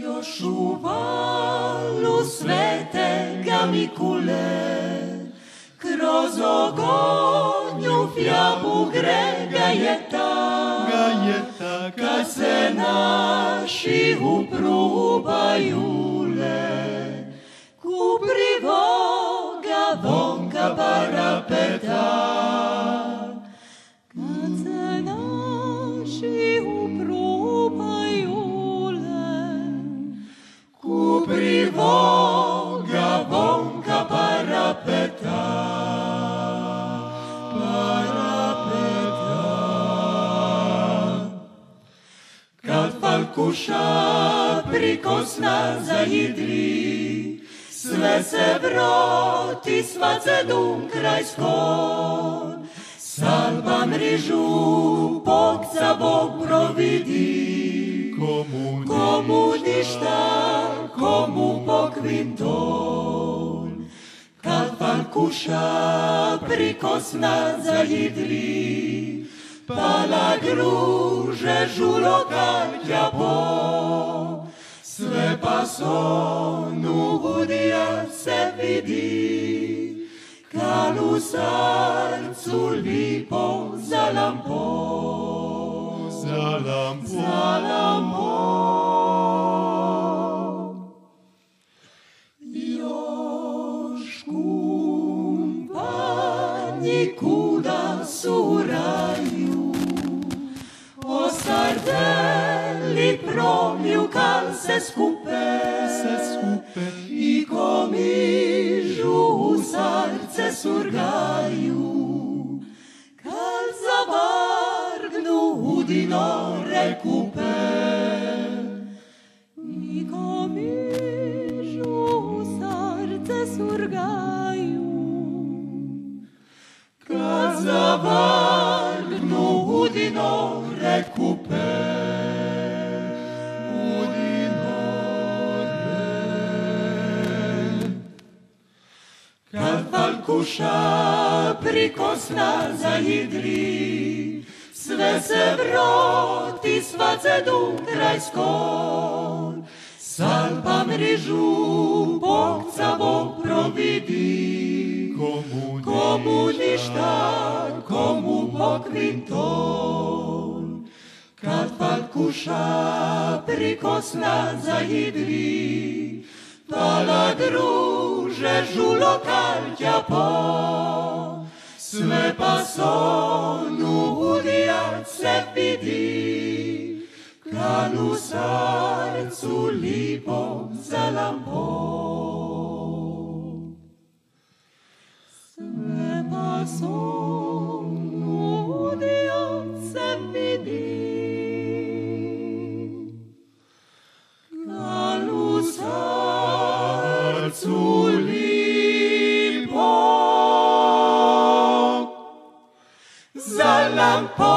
Još u valu svetega Mikule, kroz ogonju fjabu grega je ta, kad se naši uprubajule, ku privoga vonka parapeta. Kad se naši uprubajule, ku privoga vonka parapeta. Kad falkuša prikosna zajidri, sve se vroti, svace dum kraj skon. Salba mrižu pokca Bog providi, komu ništa, komu pokvinton. Kad falkuša prikosna zajidri, pala gruže žuro kaťa po, sve pasonu udija se vidi, kad u srcu lipo zalampo. Još kumpanji kuda su raju, osardeli promljukal se skupe, i komižu u srce surgaju, kad zavargnu udino rekupe. I komižu u srce surgaju, kad zavargnu udino rekupe. Kad falkuša prikosna zajidri, sve se vroti, svace dum kraj skon. Salpa mrižu pokca Bog providi, komu ništa, komu pokvinton. Kad falkuša prikosna zajidri, pala druže žulo kaťa po, sve pasonu udijat se vidi, kad u srcu lipo zalampo. Sve pasonu udijat se vidi, kad u srcu lipo zalampo.